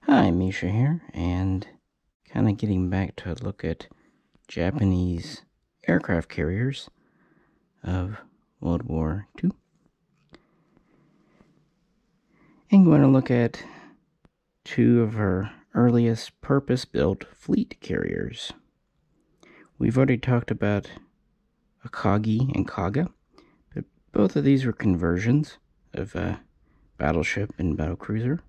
Hi, Misha here, and kind of getting back to a look at Japanese aircraft carriers of World War II. And going to look at two of our earliest purpose-built fleet carriers. We've already talked about Akagi and Kaga, but both of these were conversions of a battleship and battlecruiser.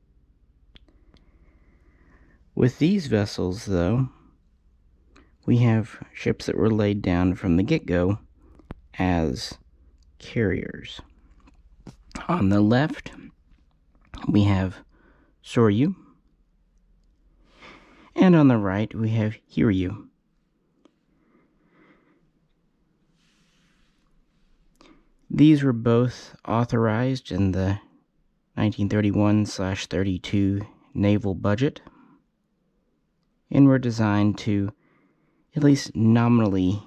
With these vessels, though, we have ships that were laid down from the get-go as carriers. On the left, we have Soryu, and on the right, we have Hiryu. These were both authorized in the 1931/32 naval budget, and were designed to at least nominally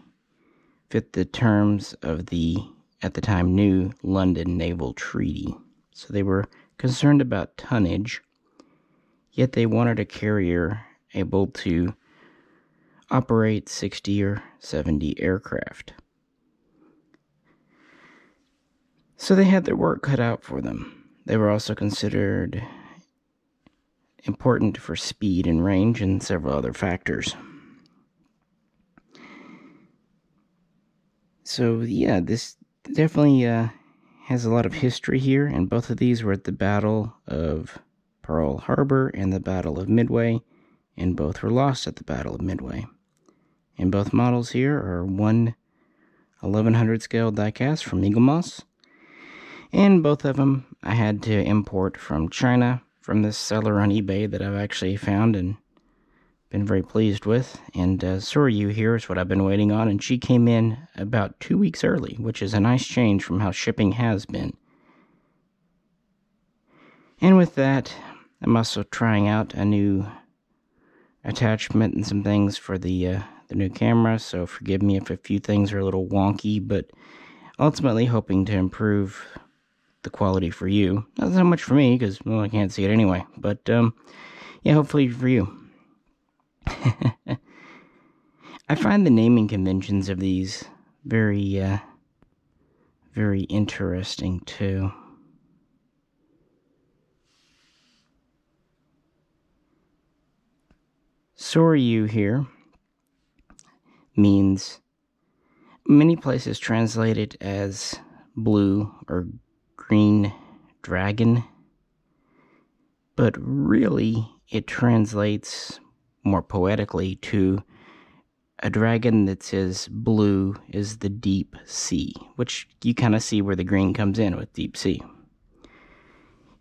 fit the terms of the, at the time, new London Naval Treaty. So they were concerned about tonnage, yet they wanted a carrier able to operate 60 or 70 aircraft. So they had their work cut out for them. They were also considered important for speed and range and several other factors. So yeah, this definitely has a lot of history here, and both of these were at the Battle of Pearl Harbor and the Battle of Midway, and both were lost at the Battle of Midway. And both models here are 1/1100 scale diecast from Eagle Moss, and both of them I had to import from China from this seller on eBay that I've actually found and been very pleased with. And Soryu here is what I've been waiting on, and she came in about 2 weeks early, which is a nice change from how shipping has been. And with that, I'm also trying out a new attachment and some things for the new camera, so forgive me if a few things are a little wonky, but ultimately hoping to improve the quality for you. Not so much for me, because, well, I can't see it anyway, but yeah, hopefully for you. I find the naming conventions of these very interesting too. Soryu here means, many places translate it as blue or green dragon, but really it translates more poetically to a dragon that says blue is the deep sea, which you kind of see where the green comes in with deep sea.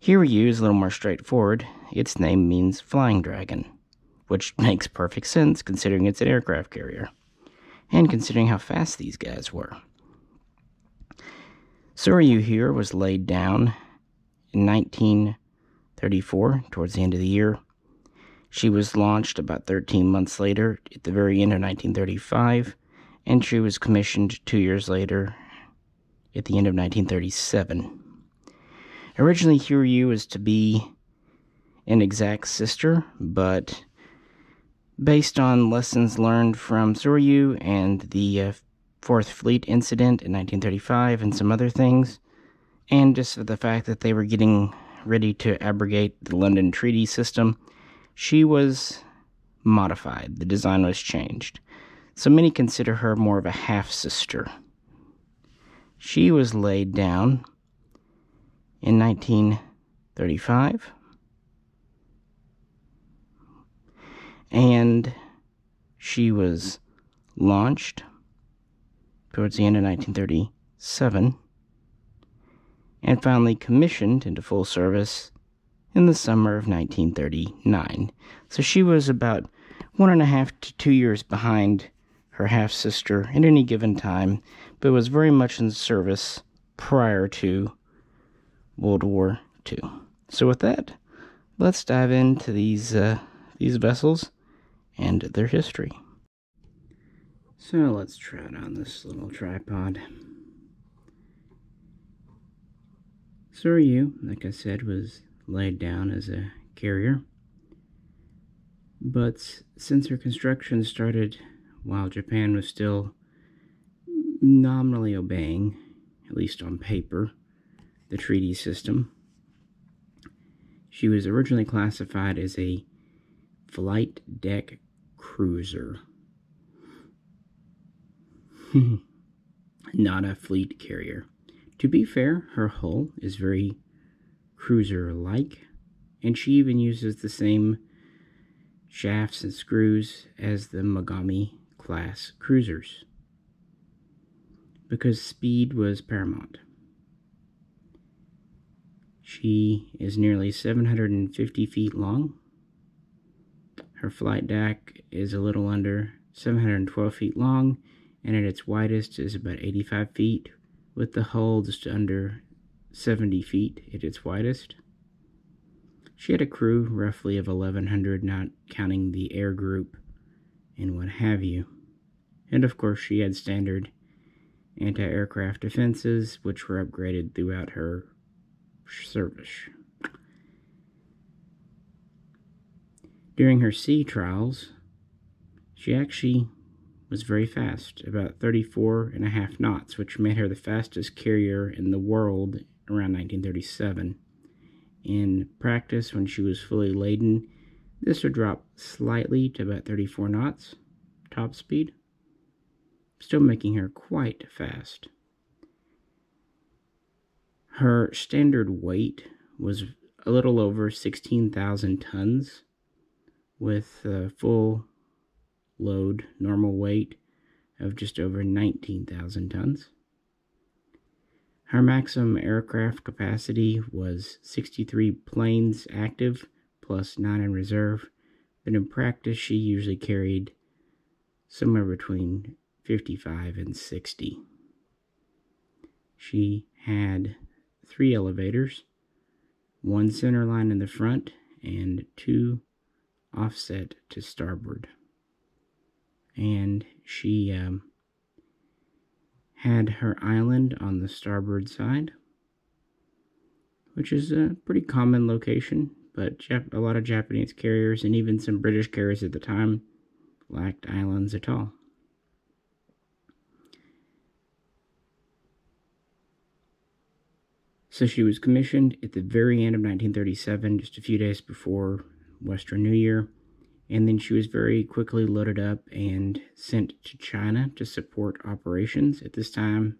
Hiryu is a little more straightforward. Its name means flying dragon, which makes perfect sense considering it's an aircraft carrier, and considering how fast these guys were. Soryu here was laid down in 1934, towards the end of the year. She was launched about 13 months later, at the very end of 1935, and she was commissioned 2 years later, at the end of 1937. Originally, Hiryu was to be an exact sister, but based on lessons learned from Soryu and the 4th Fleet incident in 1935 and some other things, and just the fact that they were getting ready to abrogate the London Treaty system, she was modified. The design was changed. So many consider her more of a half-sister. She was laid down in 1935, and she was launched towards the end of 1937, and finally commissioned into full service in the summer of 1939. So she was about 1.5 to 2 years behind her half-sister at any given time, but was very much in service prior to World War II. So with that, let's dive into these vessels and their history. So let's try it on this little tripod. Soryu, like I said, was laid down as a carrier But since her construction started while Japan was still nominally obeying, at least on paper, the treaty system, she was originally classified as a flight deck cruiser, not a fleet carrier. To be fair, her hull is very cruiser-like, and she even uses the same shafts and screws as the Mogami class cruisers, because speed was paramount. She is nearly 750 feet long. Her flight deck is a little under 712 feet long, and at its widest is about 85 feet, with the hull just under 70 feet at its widest. She had a crew roughly of 1,100, not counting the air group and what have you. And of course she had standard anti-aircraft defenses, which were upgraded throughout her service. During her sea trials, she actually was very fast, about 34.5 knots, which made her the fastest carrier in the world around 1937. In practice, when she was fully laden, this would drop slightly to about 34 knots, top speed, still making her quite fast. Her standard weight was a little over 16,000 tons, with a full load normal weight of just over 19,000 tons. Her maximum aircraft capacity was 63 planes active, plus 9 in reserve, but in practice she usually carried somewhere between 55 and 60. She had 3 elevators, 1 center line in the front, and 2 offset to starboard. And she had her island on the starboard side, which is a pretty common location, but a lot of Japanese carriers and even some British carriers at the time lacked islands at all. So she was commissioned at the very end of 1937, just a few days before Western New Year, and then she was very quickly loaded up and sent to China to support operations. At this time,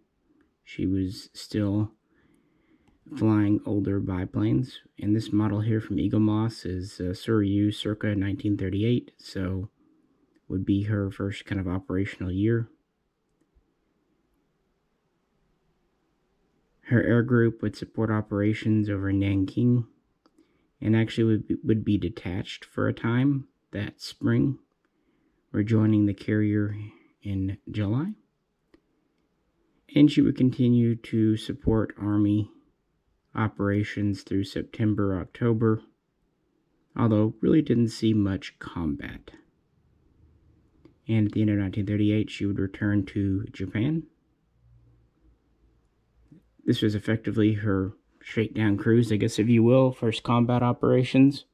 she was still flying older biplanes, and this model here from Eagle Moss is Soryu circa 1938, so would be her first kind of operational year. Her air group would support operations over Nanking, and actually would be detached for a time that spring, rejoining the carrier in July. And she would continue to support Army operations through September, October, although really didn't see much combat. And at the end of 1938, she would return to Japan. This was effectively her shakedown cruise, I guess if you will, first combat operations.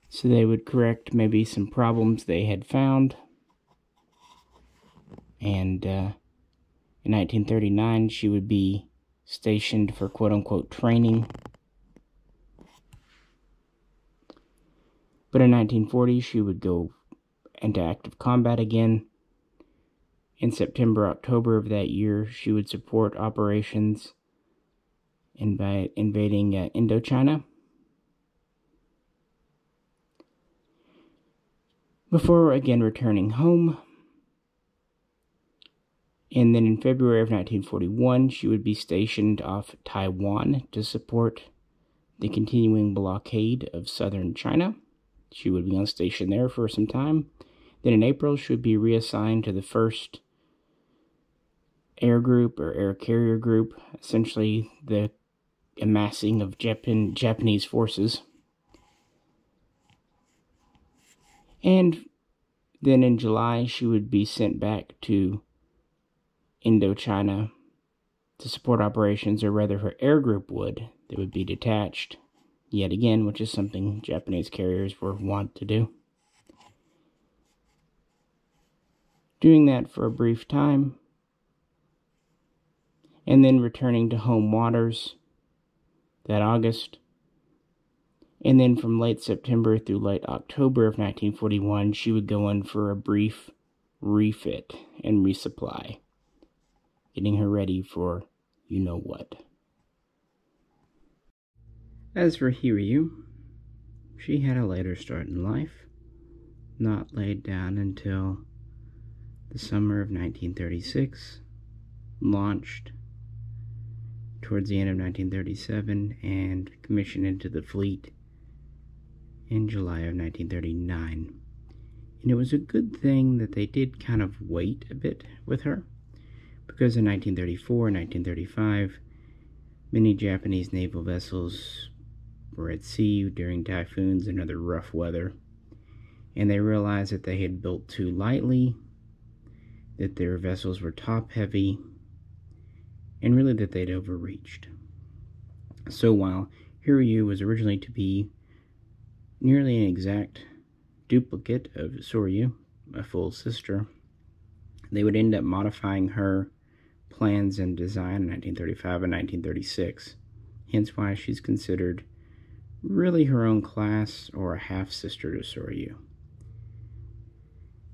So they would correct maybe some problems they had found. And in 1939, she would be stationed for quote-unquote training. But in 1940, she would go into active combat again. In September, October of that year, she would support operations by invading Indochina, before again returning home. And then in February of 1941, she would be stationed off Taiwan to support the continuing blockade of southern China. She would be on station there for some time. Then in April, she would be reassigned to the 1st Air Group or Air Carrier Group, essentially the amassing of Japanese forces. And then in July, she would be sent back to Indochina to support operations, or rather her air group would. They would be detached yet again, which is something Japanese carriers were wont to do. Doing that for a brief time, and then returning to home waters that August. And then from late September through late October of 1941, she would go in for a brief refit and resupply, getting her ready for you-know-what. As for Hiryu, she had a later start in life, not laid down until the summer of 1936, launched towards the end of 1937, and commissioned into the fleet in July of 1939. And it was a good thing that they did kind of wait a bit with her, because in 1934 and 1935, many Japanese naval vessels were at sea during typhoons and other rough weather, and they realized that they had built too lightly, that their vessels were top-heavy, and really that they'd overreached. So while Hiryu was originally to be nearly an exact duplicate of Soryu, a full sister, they would end up modifying her plans and design in 1935 and 1936, hence why she's considered really her own class or a half-sister to Soryu.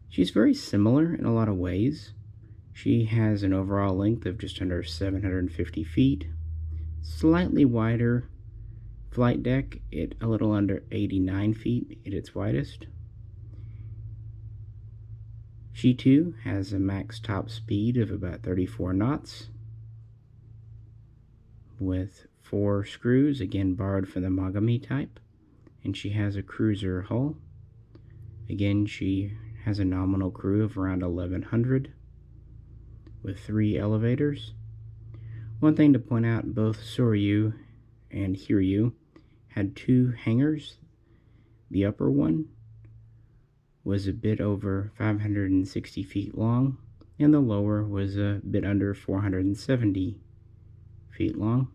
She's very similar in a lot of ways. She has an overall length of just under 750 feet, slightly wider flight deck at a little under 89 feet at its widest. She too has a max top speed of about 34 knots, with 4 screws, again borrowed from the Mogami type, and she has a cruiser hull. Again, she has a nominal crew of around 1,100, with 3 elevators. One thing to point out, both Soryu and Hiryu had 2 hangars. The upper one was a bit over 560 feet long, and the lower was a bit under 470 feet long.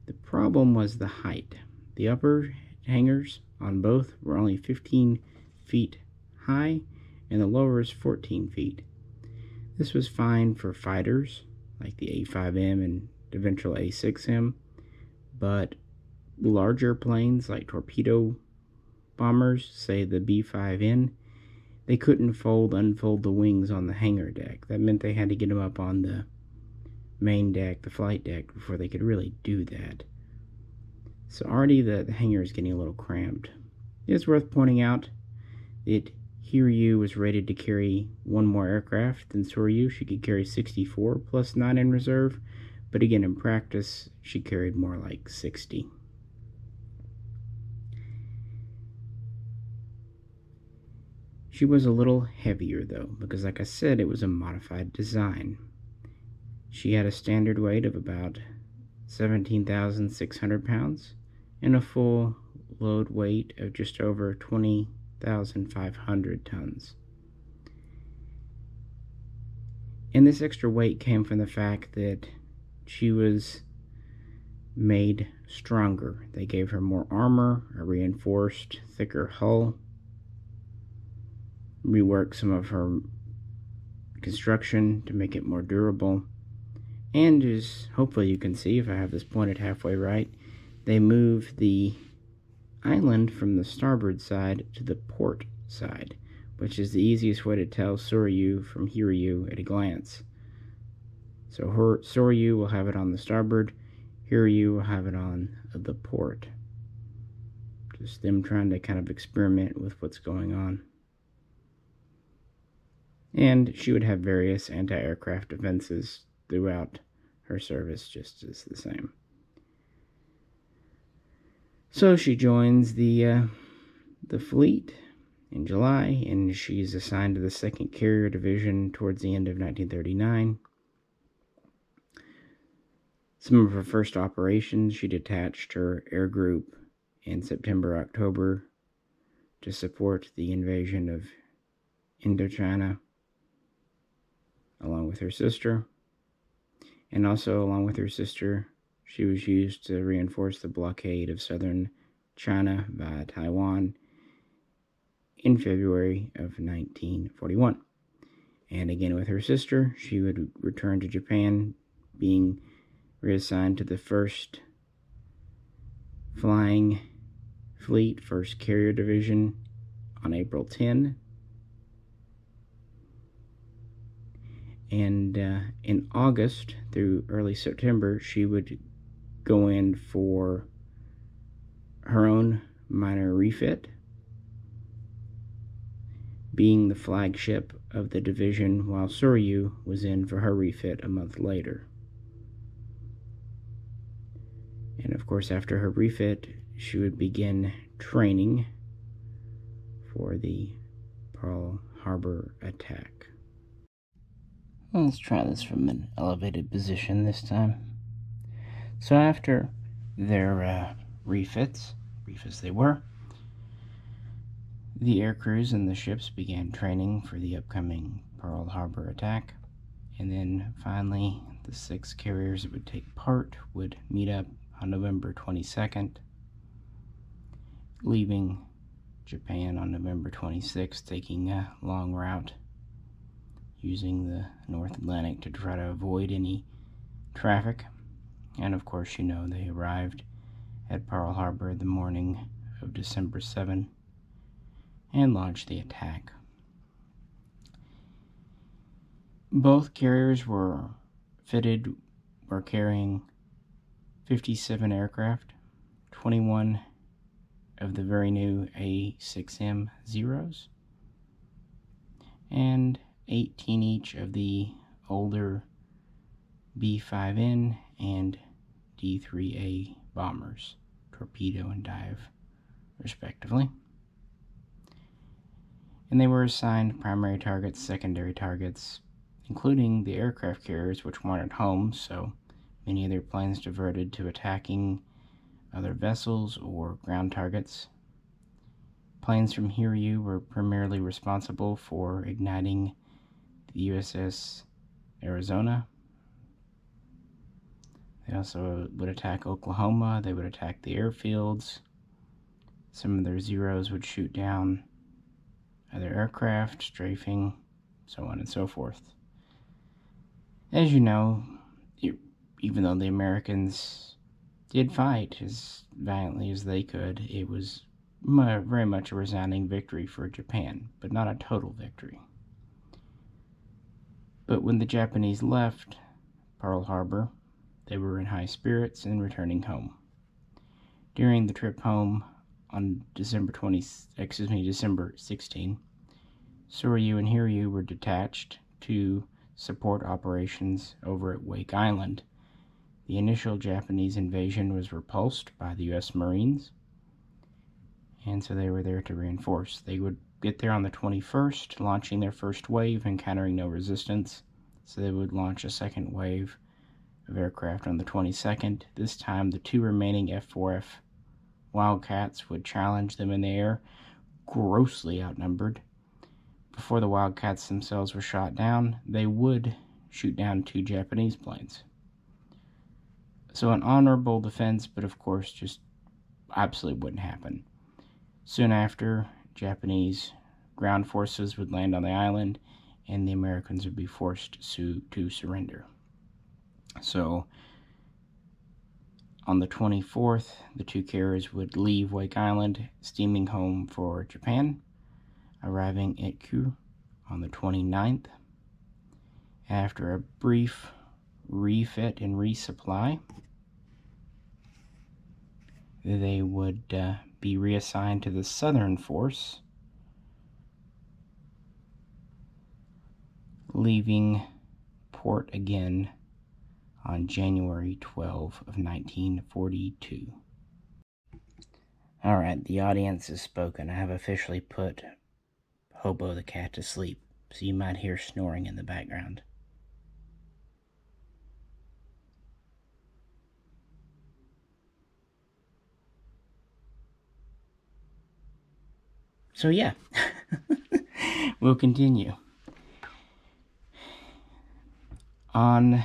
The problem was the height. The upper hangars on both were only 15 feet high, and the lower is 14 feet. This was fine for fighters like the A5M and eventual A6M, but larger planes like torpedo bombers, say the B5N, they couldn't unfold the wings on the hangar deck. That meant they had to get them up on the main deck, the flight deck, before they could really do that. So already the hangar is getting a little cramped. It's worth pointing out that Hiryu was rated to carry 1 more aircraft than Soryu. She could carry 64 plus 9 in reserve, but again in practice she carried more like 60. She was a little heavier though, because like I said, it was a modified design. She had a standard weight of about 17,600 pounds and a full load weight of just over 20,500 tons. And this extra weight came from the fact that she was made stronger. They gave her more armor, a reinforced, thicker hull, reworked some of her construction to make it more durable, and as hopefully you can see if I have this pointed halfway right, they moved the island from the starboard side to the port side, which is the easiest way to tell Soryu from Hiryu at a glance. So Soryu will have it on the starboard, Hiryu will have it on the port. Just them trying to kind of experiment with what's going on. And she would have various anti-aircraft defenses throughout her service, just as the same. So she joins the fleet in July, and she's assigned to the 2nd Carrier Division towards the end of 1939. Some of her first operations, she detached her air group in September, October to support the invasion of Indochina, along with her sister. And also, along with her sister, she was used to reinforce the blockade of southern China via Taiwan in February of 1941. And again with her sister, she would return to Japan, being reassigned to the 1st Flying Fleet, 1st Carrier Division on April 10. And in August through early September, she would go in for her own minor refit, being the flagship of the division, while Soryu was in for her refit a month later. And of course, after her refit, she would begin training for the Pearl Harbor attack. Let's try this from an elevated position this time. So after their refits, brief as they were, the air crews and the ships began training for the upcoming Pearl Harbor attack. And then finally, the 6 carriers that would take part would meet up on November 22nd, leaving Japan on November 26th, taking a long route using the North Atlantic to try to avoid any traffic. And of course, you know, they arrived at Pearl Harbor the morning of December 7 and launched the attack. Both carriers were carrying 57 aircraft, 21 of the very new A6M Zeros, and 18 each of the older B5N and D3A bombers, torpedo and dive, respectively. And they were assigned primary targets, secondary targets, including the aircraft carriers, which weren't at home, so many of their planes diverted to attacking other vessels or ground targets. Planes from Hiryu were primarily responsible for igniting the USS Arizona. They also would attack Oklahoma. They would attack the airfields. Some of their Zeros would shoot down other aircraft, strafing, so on and so forth. As you know, even though the Americans did fight as valiantly as they could, it was very much a resounding victory for Japan, but not a total victory. But when the Japanese left Pearl Harbor, they were in high spirits and returning home. During the trip home on December 16, Soryu and Hiryu were detached to support operations over at Wake Island. The initial Japanese invasion was repulsed by the U.S. Marines, and so they were there to reinforce. They would get there on the 21st, launching their first wave, encountering no resistance, so they would launch a second wave of aircraft on the 22nd. This time, the 2 remaining F-4F Wildcats would challenge them in the air, grossly outnumbered. Before the Wildcats themselves were shot down, they would shoot down 2 Japanese planes. So an honorable defense, but of course just absolutely wouldn't happen. Soon after, Japanese ground forces would land on the island, and the Americans would be forced to surrender. So, on the 24th, the 2 carriers would leave Wake Island, steaming home for Japan, arriving at Kure on the 29th. After a brief refit and resupply, they would be reassigned to the Southern Force, leaving port again on January 12 of 1942. Alright, the audience has spoken. I have officially put Hobo the cat to sleep, so you might hear snoring in the background. So yeah, we'll continue. On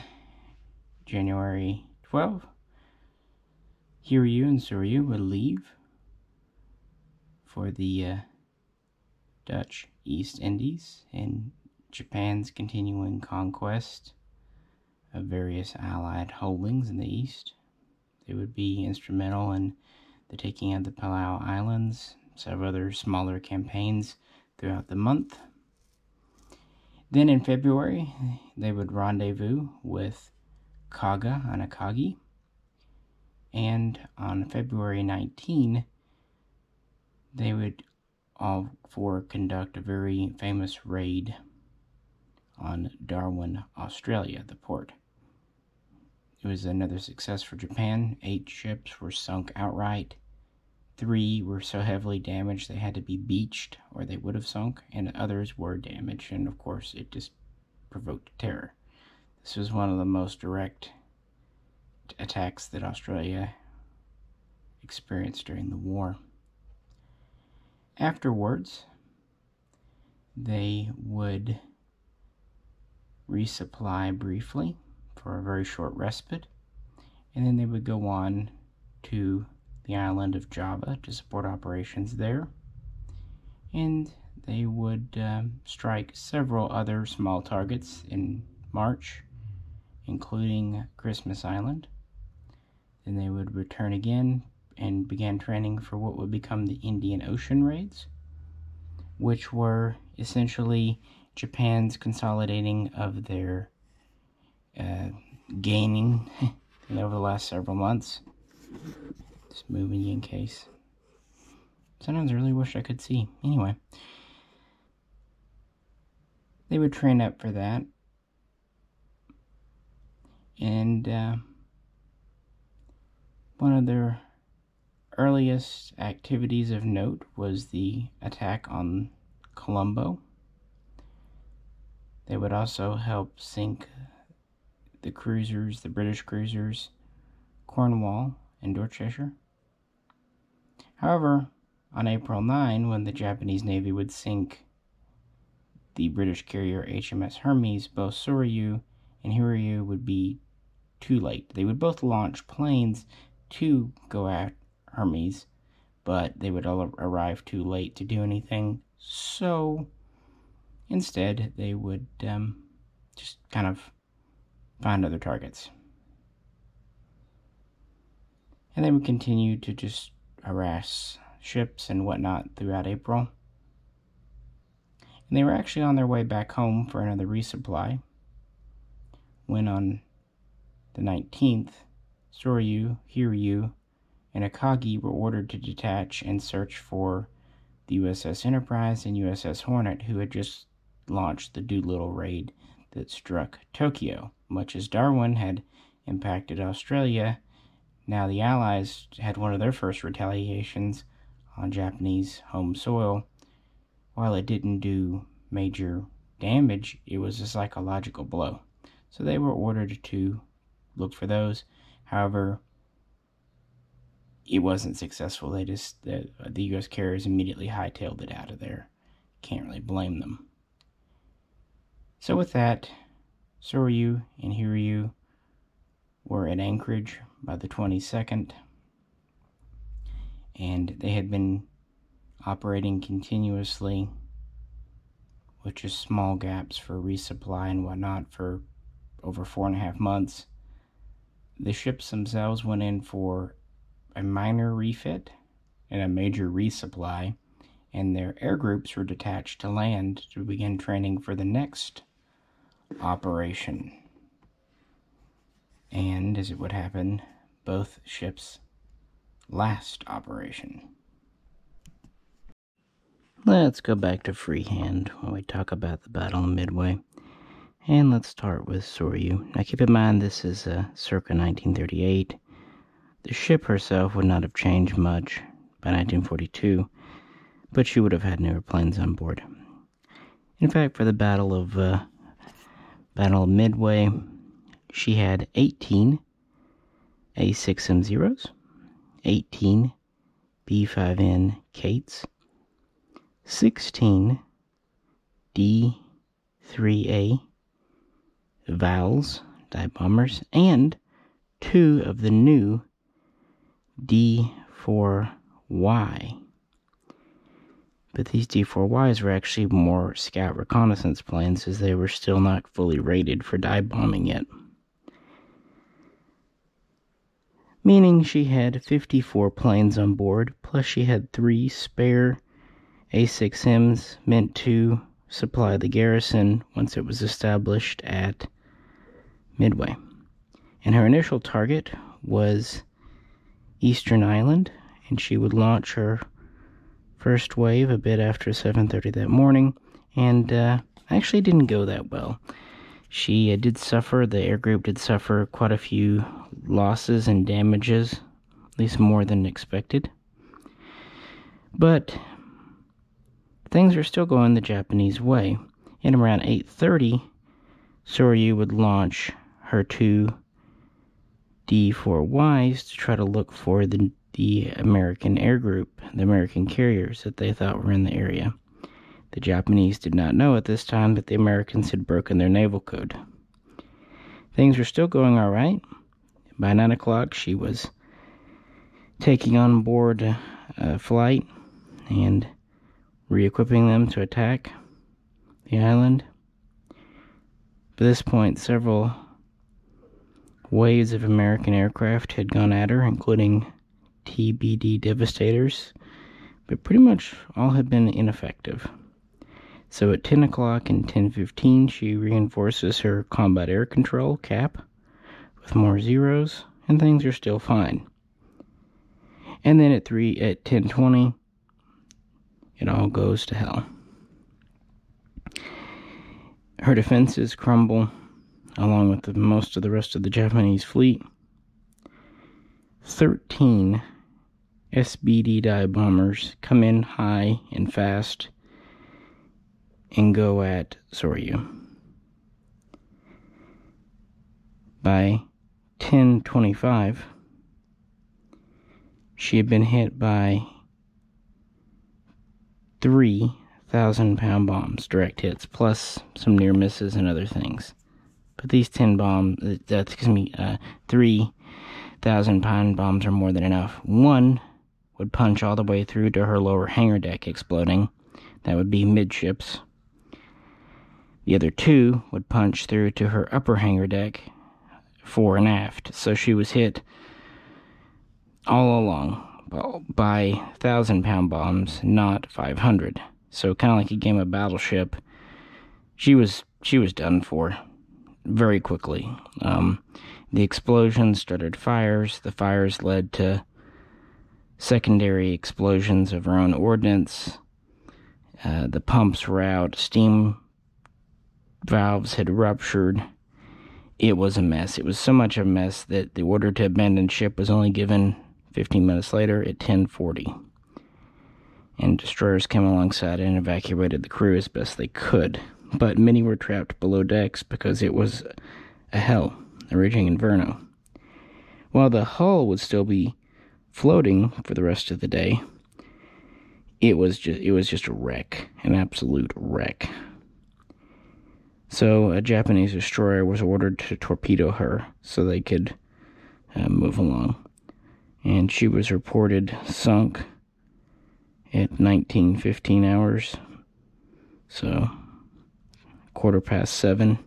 January 12th, Hiryu and Soryu would leave for the Dutch East Indies and Japan's continuing conquest of various Allied holdings in the East. They would be instrumental in the taking of the Palau Islands, several other smaller campaigns throughout the month. Then in February, they would rendezvous with Kaga on Akagi, and on February 19, they would all four conduct a very famous raid on Darwin, Australia, the port. It was another success for Japan. 8 ships were sunk outright. 3 were so heavily damaged they had to be beached or they would have sunk, and others were damaged, and of course it just provoked terror. This was one of the most direct attacks that Australia experienced during the war. Afterwards, they would resupply briefly for a very short respite, and then they would go on to the island of Java to support operations there, and they would strike several other small targets in March, including Christmas Island. Then they would return again and began training for what would become the Indian Ocean raids, which were essentially Japan's consolidating of their gaining over the last several months. Just moving in case. Sometimes I really wish I could see. Anyway, they would train up for that. And one of their earliest activities of note was the attack on Colombo. They would also help sink the cruisers, the British cruisers, Cornwall and Dorchester. However, on April 9, when the Japanese Navy would sink the British carrier HMS Hermes, both Soryu and Hiryu would be too late. They would both launch planes to go at Hermes, but they would all arrive too late to do anything. So instead, they would just kind of find other targets. And they would continue to just harass ships and whatnot throughout April. And they were actually on their way back home for another resupply when on the 19th, Soryu, Hiryu, and Akagi were ordered to detach and search for the USS Enterprise and USS Hornet, who had just launched the Doolittle raid that struck Tokyo. Much as Darwin had impacted Australia, now the Allies had one of their first retaliations on Japanese home soil. While it didn't do major damage, it was a psychological blow. So they were ordered to look for those. However, it wasn't successful. The U.S. carriers immediately hightailed it out of there. Can't really blame them. So with that, Soryu and Hiryu were at Anchorage by the 22nd, and they had been operating continuously with just small gaps for resupply and whatnot for over 4.5 months. The ships themselves went in for a minor refit and a major resupply, and their air groups were detached to land to begin training for the next operation. And, as it would happen, both ships' last operation. Let's go back to freehand when we talk about the Battle of Midway. And let's start with Soryu. Now keep in mind this is circa 1938. The ship herself would not have changed much by 1942, but she would have had newer planes on board. In fact, for the Battle of Midway, she had 18 A6M0s, 18 B5N Kates, 16 D3A Vals dive bombers, and 2 of the new D4Y. But these D4Ys were actually more scout reconnaissance planes, as they were still not fully rated for dive bombing yet. Meaning she had 54 planes on board, plus she had 3 spare A6Ms meant to supply the garrison once it was established at Midway. And her initial target was Eastern Island, and she would launch her first wave a bit after 7:30 that morning, and actually didn't go that well. She did suffer, the air group did suffer quite a few losses and damages, at least more than expected. But things are still going the Japanese way. And around 8:30, Soryu would launch her 2 D4Ys to try to look for the American air group, the American carriers that they thought were in the area. The Japanese did not know at this time that the Americans had broken their naval code. Things were still going all right. By 9 o'clock, she was taking on board a flight and re-equipping them to attack the island. By this point, several waves of American aircraft had gone at her, including TBD Devastators, but pretty much all had been ineffective. So at 10 o'clock and 10:15, she reinforces her combat air control cap with more zeros, and things are still fine. And then at 10:20, it all goes to hell. Her defenses crumble, along with most of the rest of the Japanese fleet. 13 SBD dive bombers come in high and fast and go at Soryu. By 10:25, she had been hit by 3 1,000-pound bombs, direct hits, plus some near misses and other things. But these 3 1,000-pound bombs are more than enough. One would punch all the way through to her lower hangar deck, exploding. That would be midships. The other 2 would punch through to her upper hangar deck, fore and aft. So she was hit all along by 1,000-pound bombs, not 500. So kind of like a game of Battleship. She was done for very quickly. The explosions started fires. The fires led to secondary explosions of her own ordnance. The pumps were out. Steam valves had ruptured. It was a mess. It was so much of a mess that the order to abandon ship was only given 15 minutes later at 10:40. And destroyers came alongside and evacuated the crew as best they could. But many were trapped below decks because it was a hell, a raging inferno. While the hull would still be floating for the rest of the day, it was just a wreck, an absolute wreck. So a Japanese destroyer was ordered to torpedo her so they could move along. And she was reported sunk at 19:15 hours, so 7:15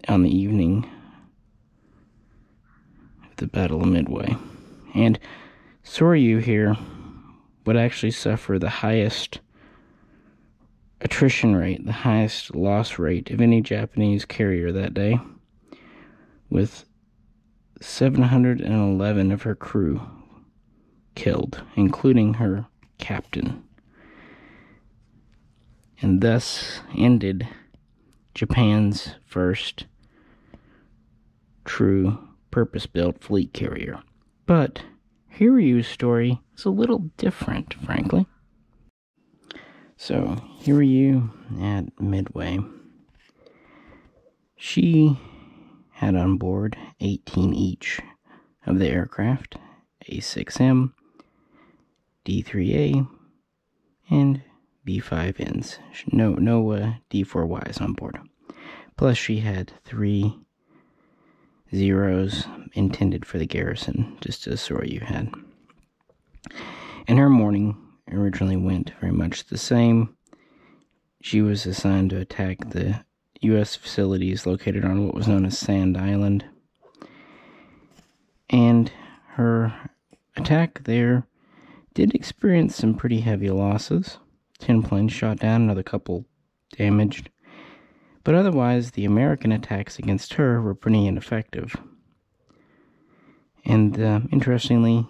on the evening of the Battle of Midway. And Soryu here would actually suffer the highest attrition rate, the highest loss rate of any Japanese carrier that day, with 711 of her crew killed, including her captain. And thus ended Japan's first true purpose-built fleet carrier. But Hiryu's story is a little different, frankly. So, Hiryu at Midway. She had on board 18 each of the aircraft, A6M, D3A, and B5Ns. No D4Ys on board. Plus she had 3 zeros intended for the garrison, just as Soryu had. And her originally went very much the same. She was assigned to attack the U.S. facilities located on what was known as Sand Island. And her attack there did experience some pretty heavy losses. 10 planes shot down, another couple damaged. But otherwise, the American attacks against her were pretty ineffective. And interestingly,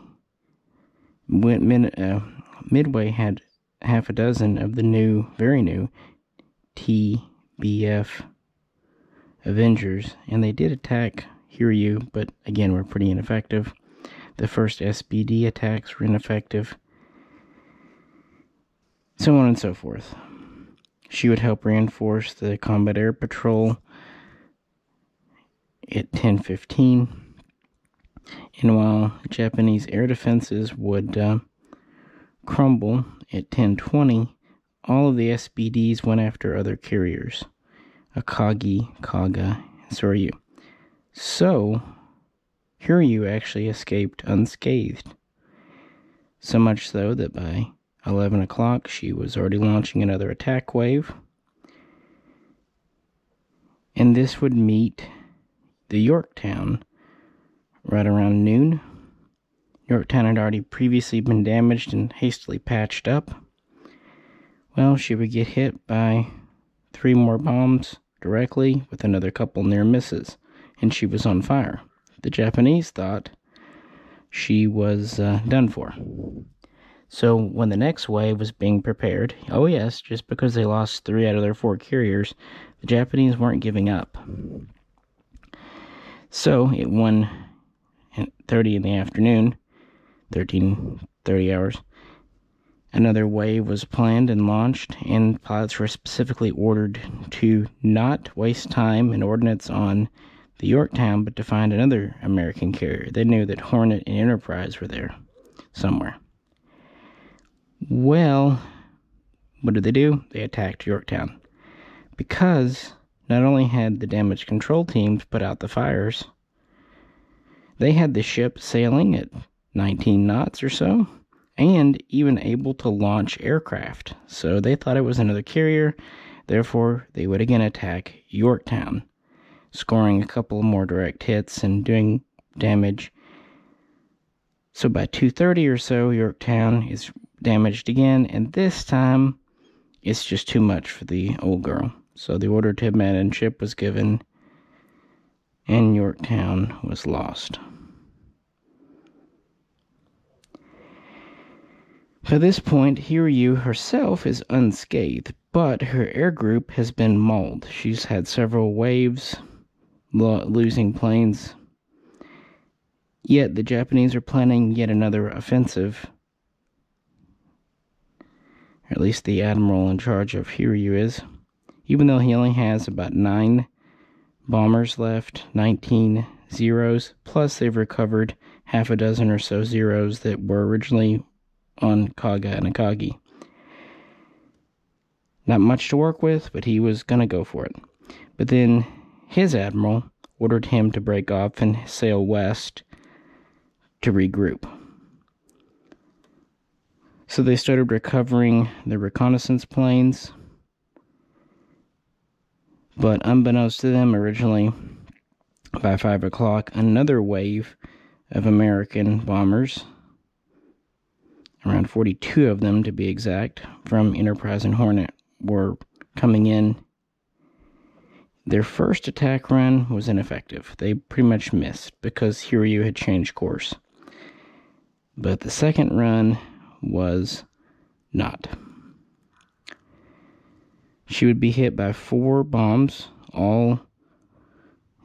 Midway had half a dozen of the very new TBF Avengers, and they did attack Hiryu, but again were pretty ineffective. The first SBD attacks were ineffective. So on and so forth. She would help reinforce the Combat Air Patrol at 10:15, and while Japanese air defenses would crumble at 10:20, all of the SBDs went after other carriers, Akagi, Kaga, and Soryu. So, Hiryu actually escaped unscathed. So much so that by 11 o'clock, she was already launching another attack wave. And this would meet the Yorktown right around noon. Yorktown had already previously been damaged and hastily patched up. Well, she would get hit by 3 more bombs directly with another couple near misses, and she was on fire. The Japanese thought she was done for. So when the next wave was being prepared, oh yes, just because they lost 3 out of their 4 carriers, the Japanese weren't giving up. So at 1:30 in the afternoon, 13:30 hours, another wave was planned and launched, and pilots were specifically ordered to not waste time and ordnance on the Yorktown, but to find another American carrier. They knew that Hornet and Enterprise were there somewhere. Well, what did they do? They attacked Yorktown. Because not only had the damage control teams put out the fires, they had the ship sailing at 19 knots or so, and even able to launch aircraft. So they thought it was another carrier, therefore they would again attack Yorktown, scoring a couple more direct hits and doing damage. So by 2:30 or so, Yorktown is damaged again, and this time it's just too much for the old girl. So the order to abandon ship was given, and Yorktown was lost. By this point, Hiryu herself is unscathed, but her air group has been mauled. She's had several waves, losing planes. Yet the Japanese are planning yet another offensive. Or at least the admiral in charge of Hiryu is. Even though he only has about 9 bombers left, 19 Zeros, plus they've recovered half a dozen or so Zeros that were originally on Kaga and Akagi. Not much to work with, but he was going to go for it. But then his admiral ordered him to break off and sail west to regroup. So they started recovering the reconnaissance planes, but unbeknownst to them, originally by 5 o'clock, another wave of American bombers, around 42 of them to be exact, from Enterprise and Hornet, were coming in. Their first attack run was ineffective. They pretty much missed because Hiryu had changed course. But the second run was not. She would be hit by 4 bombs, all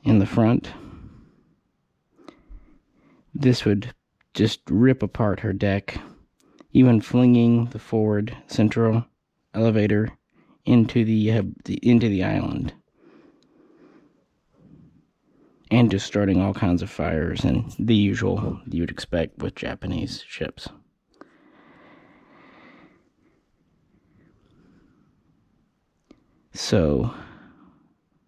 in the front. This would just rip apart her deck, even flinging the forward central elevator into the island, and just starting all kinds of fires and the usual you would expect with Japanese ships. So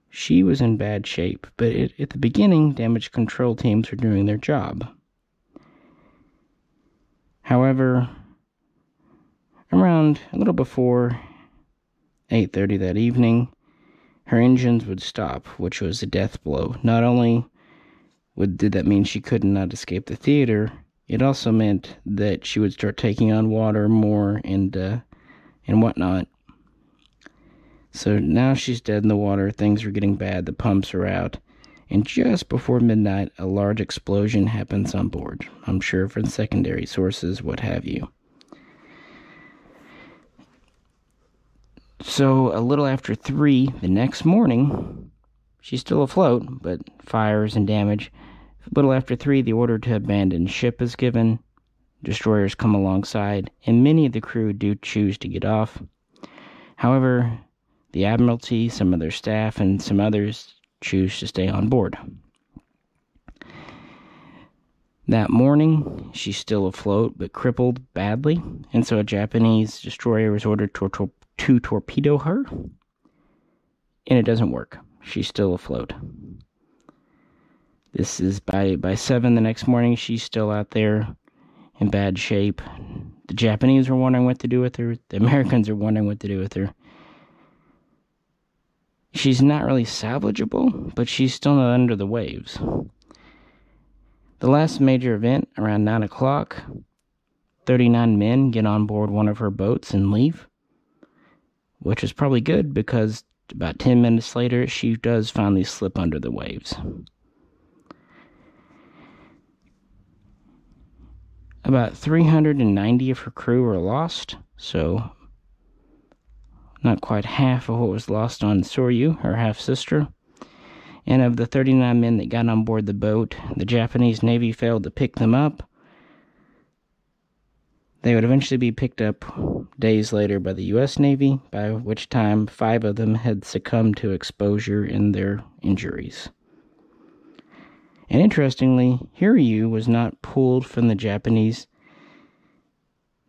she was in bad shape, but at the beginning, damage control teams were doing their job. However, Around a little before 8:30 that evening, her engines would stop, which was a death blow. Not only did that mean she could not escape the theater, it also meant that she would start taking on water more and whatnot. So now she's dead in the water, things are getting bad, the pumps are out, and just before midnight, a large explosion happens on board. I'm sure from secondary sources, what have you. So a little after 3 the next morning, she's still afloat, but fires and damage. A little after 3, the order to abandon ship is given. Destroyers come alongside, and many of the crew do choose to get off. However, the Admiralty, some of their staff, and some others choose to stay on board. That morning, she's still afloat, but crippled badly, and so a Japanese destroyer was ordered to torpedo her, and it doesn't work. She's still afloat. This is by 7 the next morning, she's still out there in bad shape. The Japanese are wondering what to do with her. The Americans are wondering what to do with her. She's not really salvageable, but she's still not under the waves. The last major event, around 9 o'clock, 39 men get on board one of her boats and leave, which is probably good because about 10 minutes later, she does finally slip under the waves. About 390 of her crew were lost, so not quite half of what was lost on Soryu, her half-sister. And of the 39 men that got on board the boat, the Japanese Navy failed to pick them up. They would eventually be picked up days later by the U.S. Navy, by which time 5 of them had succumbed to exposure in their injuries. And interestingly, Hiryu was not pulled from the Japanese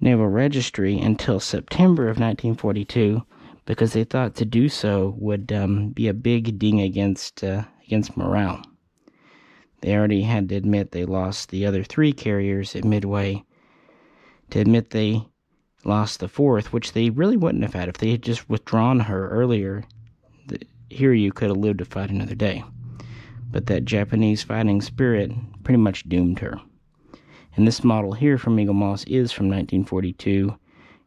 Naval Registry until September of 1942, because they thought to do so would be a big ding against morale. They already had to admit they lost the other 3 carriers at Midway. To admit they lost the 4th, which they really wouldn't have had if they had just withdrawn her earlier. Hiryu could have lived to fight another day. But that Japanese fighting spirit pretty much doomed her. And this model here from Eagle Moss is from 1942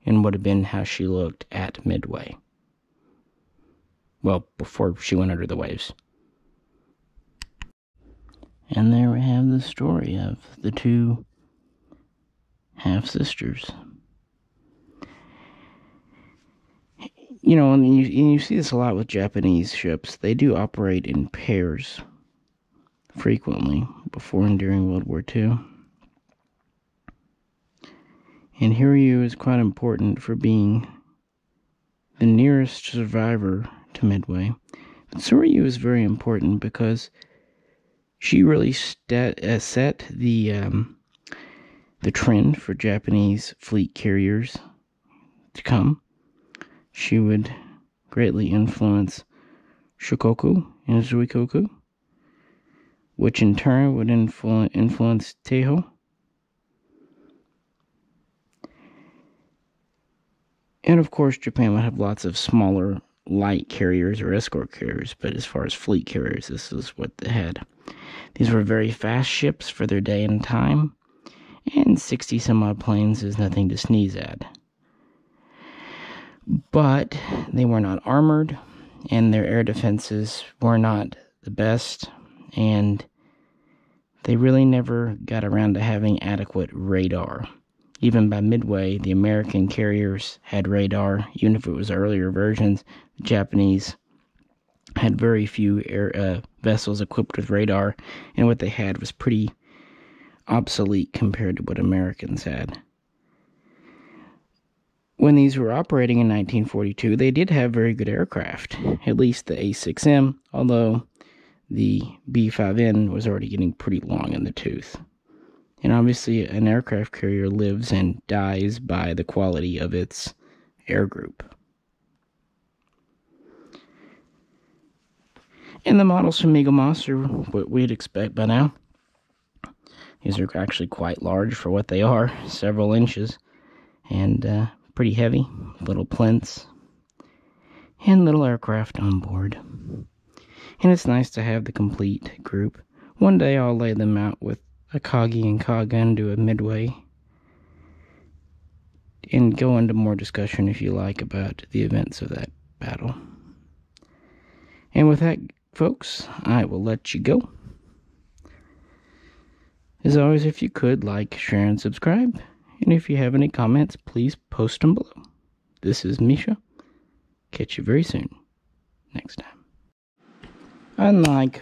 and would have been how she looked at Midway. Well, before she went under the waves. And there we have the story of the 2 half-sisters. You know, and you see this a lot with Japanese ships. They do operate in pairs frequently before and during World War II. And Hiryu is quite important for being the nearest survivor to Midway. But Soryu is very important because she really set the trend for Japanese fleet carriers to come. She would greatly influence Shikoku and Zuikoku, which in turn would influence Teiho. And of course, Japan would have lots of smaller light carriers or escort carriers, but as far as fleet carriers, this is what they had. These were very fast ships for their day and time, and 60 some odd planes is nothing to sneeze at. But they were not armored, and their air defenses were not the best, and they really never got around to having adequate radar. Even by Midway, the American carriers had radar, even if it was earlier versions. The Japanese had very few vessels equipped with radar, and what they had was pretty obsolete compared to what Americans had. When these were operating in 1942, they did have very good aircraft, at least the A6M, although the B5N was already getting pretty long in the tooth. And obviously, an aircraft carrier lives and dies by the quality of its air group. And the models from Eagle Moss are what we'd expect by now. These are actually quite large for what they are, several inches, and pretty heavy, little plinths, and little aircraft on board. And it's nice to have the complete group. One day I'll lay them out with a Kagi and Kaga, do a midway, and go into more discussion, if you like, about the events of that battle. And with that, folks, I will let you go. As always, if you could, like, share, and subscribe. And if you have any comments, please post them below. This is Misha. Catch you very soon. Next time. Unlike